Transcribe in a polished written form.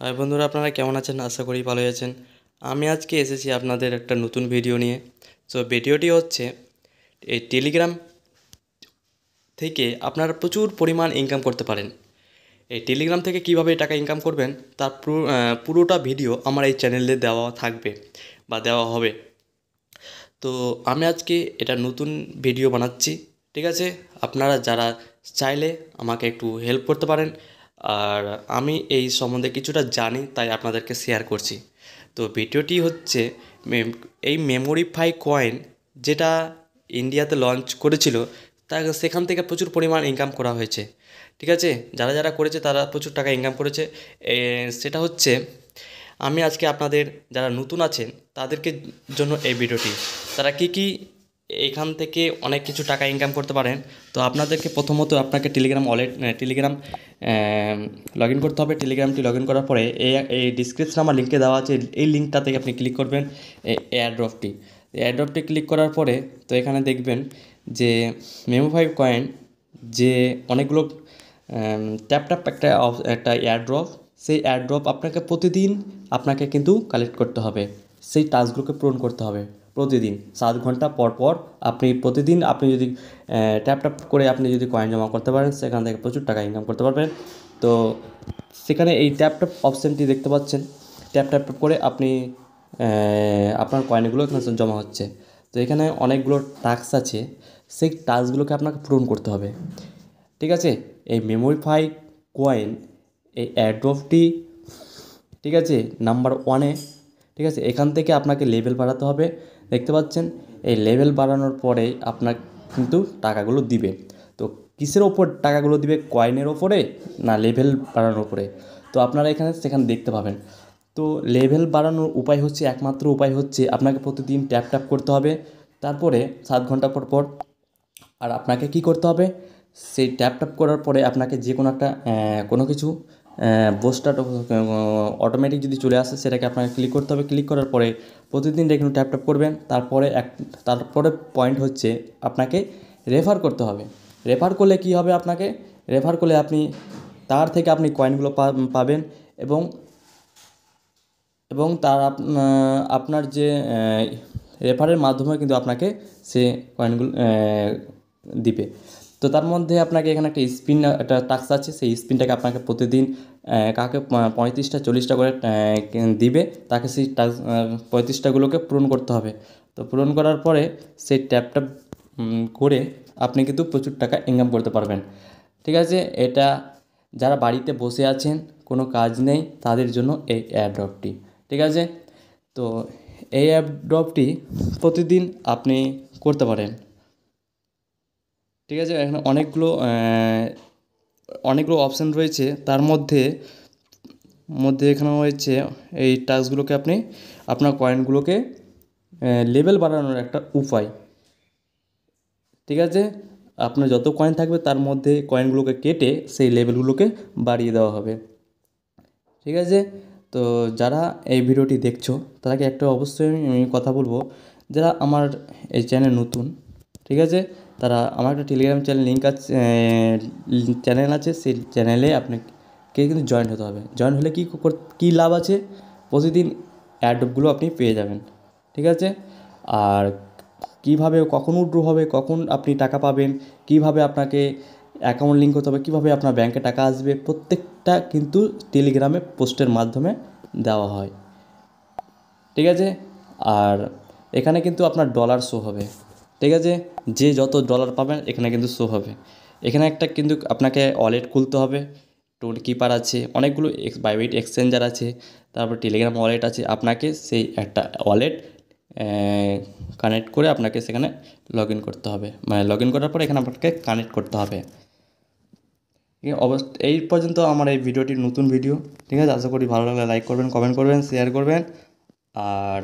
High বন্ধুরা, আপনারা কেমন আছেন? আশা করি ভালোই আছেন। আমি আজকে এসেছি আপনাদের একটা নতুন ভিডিও নিয়ে। সো ভিডিওটি হচ্ছে এই টেলিগ্রাম থেকে আপনারা প্রচুর পরিমাণ ইনকাম করতে পারেন। এই টেলিগ্রাম থেকে কিভাবে টাকা ইনকাম করবেন তার পুরোটা ভিডিও আমার এই চ্যানেলে দেওয়া থাকবে বা দেওয়া হবে। তো আমি আজকে এটা নতুন ভিডিও বানাচ্ছি, ঠিক আছে? আপনারা যারা চাইলে আমাকে একটু হেল্প করতে পারেন। আর আমি এই সম্বন্ধে কিছুটা জানি, তাই আপনাদেরকে শেয়ার করছি। তো ভিডিওটি হচ্ছে এই মেমোরিফাই কয়েন, যেটা ইন্ডিয়াতে লঞ্চ করেছিল, তা সেখান থেকে প্রচুর পরিমাণ ইনকাম করা হয়েছে, ঠিক আছে? যারা যারা করেছে তারা প্রচুর টাকা ইনকাম করেছে। সেটা হচ্ছে আমি আজকে আপনাদের যারা নতুন আছেন তাদেরকে জন্য এই ভিডিওটি, তারা কি এখান থেকে অনেক কিছু টাকা ইনকাম করতে পারেন। তো আপনাদেরকে প্রথমত আপনাকে টেলিগ্রাম লগ ইন করতে হবে। টেলিগ্রামটি লগ ইন করার পরে এই ডিসক্রিপশন আমার লিঙ্কে দেওয়া আছে, এই লিঙ্কটা থেকে আপনি ক্লিক করবেন এয়ারড্রপটি ক্লিক করার পরে তো এখানে দেখবেন যে মেমো5 কয়েন, যে অনেকগুলো ট্যাপ ট্যাপ একটা এয়ারড্রপ, সেই এয়ারড্রপ আপনাকে প্রতিদিন আপনাকে কিন্তু কালেক্ট করতে হবে। সেই টাস্কগুলোকে পূরণ করতে হবে প্রতিদিন 7 ঘন্টা পর পর। প্রতিদিন আপনি যদি ট্যাপ ট্যাপ করে আপনি যদি কয়েন জমা করতে পারেন, সেখান থেকে প্রচুর টাকা ইনকাম করতে পারবেন। তো সেখানে এই ট্যাপ ট্যাপ অপশানটি দেখতে পাচ্ছেন, ট্যাপ ট্যাপ করে আপনি আপনার কয়েনগুলো এখানে জমা হচ্ছে। তো এখানে অনেকগুলো টাস্ক আছে, সেই টাস্কগুলোকে আপনাকে পূরণ করতে হবে, ঠিক আছে? এই মেমোরিফাই কয়েন, এই এয়ারড্রপটি, ঠিক আছে, নাম্বার 1-এ, ঠিক আছে? এখান থেকে আপনাকে লেভেল বাড়াতে হবে। দেখতে পাচ্ছেন এই লেভেল বাড়ানোর পরেই আপনার কিন্তু টাকাগুলো দিবে। তো কিসের ওপর টাকাগুলো দিবে, কয়েনের ওপরে না লেভেল বাড়ানোর ওপরে? তো আপনারা সেখানে দেখতে পাবেন। তো লেভেল বাড়ানোর উপায় হচ্ছে, একমাত্র উপায় হচ্ছে আপনাকে প্রতিদিন ট্যাপ ট্যাপ করতে হবে, তারপরে 7 ঘন্টা পর পর। আর আপনাকে কি করতে হবে, সেই ট্যাপ ট্যাপ করার পরে আপনাকে যে কোনো একটা কোনো কিছু পোস্টার অটোমেটিক যদি চলে আসে, সেটাকে আপনাকে ক্লিক করতে হবে। ক্লিক করার পরে প্রতিদিন দেখুন ট্যাপ ট্যাপ করবেন। তারপরে পয়েন্ট হচ্ছে আপনাকে রেফার করতে হবে। রেফার করলে কি হবে, আপনাকে রেফার করলে তার থেকে আপনি কয়েনগুলো পাবেন, এবং এবং তার আপনার যে রেফারের মাধ্যমে কিন্তু আপনাকে সে কয়েনগুলো দিবে। তো তার মধ্যে আপনাকে এখানে একটা টাস্ক আছে, সেই স্পিনটাকে আপনাকে প্রতিদিন কাকে 35টা 40টা করে দিবে, তাকে সেই টাস্ক 35টাগুলোকে পূরণ করতে হবে। তো পূরণ করার পরে সেই ট্যাপটা করে আপনি কিন্তু প্রচুর টাকা ইনকাম করতে পারবেন, ঠিক আছে? এটা যারা বাড়িতে বসে আছেন, কোনো কাজ নেই, তাদের জন্য এই এয়ারড্রপটি, ঠিক আছে? তো এই এয়ারড্রপটি প্রতিদিন আপনি করতে পারেন, ঠিক আছে? এখানে অনেকগুলো অপশান রয়েছে, তার মধ্যে মধ্যে এখানে রয়েছে এই টাস্কগুলোকে আপনি আপনার কয়েনগুলোকে লেভেল বাড়ানোর একটা উপায়, ঠিক আছে? আপনার যত কয়েন থাকবে তার মধ্যে কয়েনগুলোকে কেটে সেই লেভেলগুলোকে বাড়িয়ে দেওয়া হবে, ঠিক আছে? তো যারা এই ভিডিওটি দেখছো, তাদেরকে একটা অবশ্যই আমি কথা বলবো, যারা আমার এই চ্যানেল নতুন, ঠিক আছে, তারা আমার একটা টেলিগ্রাম চ্যানেল লিঙ্ক আছে, চ্যানেল আছে, সেই চ্যানেলে আপনাকে কিন্তু জয়েন হতে হবে। জয়েন হলে কী লাভ আছে, প্রতিদিন অ্যাডগুলো আপনি পেয়ে যাবেন, ঠিক আছে? আর কীভাবে কখন উইথড্র হবে, কখন আপনি টাকা পাবেন, কীভাবে আপনাকে অ্যাকাউন্ট লিঙ্ক করতে হবে, কীভাবে আপনার ব্যাংকে টাকা আসবে, প্রত্যেকটা কিন্তু টেলিগ্রামে পোস্টের মাধ্যমে দেওয়া হয়, ঠিক আছে? আর এখানে কিন্তু আপনার ডলার শো হবে, ঠিক আছে? যে যত ডলার পাবেন এখানে কিন্তু শো হবে। এখানে একটা কিন্তু আপনাকে ওয়ালেট খুলতে হবে, টোন কিপার আছে, অনেকগুলো বাইবিট এক্সচেঞ্জার আছে, তারপর টেলিগ্রাম ওয়ালেট আছে। আপনাকে সেই একটা ওয়ালেট কানেক্ট করে আপনাকে সেখানে লগ ইন করতে হবে, মানে লগ ইন করার পরে এখানে আপনাকে কানেক্ট করতে হবে। এই পর্যন্ত আমার এই নতুন ভিডিও, ঠিক আছে? আশা করি ভালো লাগলে লাইক করবেন, কমেন্ট করবেন, শেয়ার করবেন। আর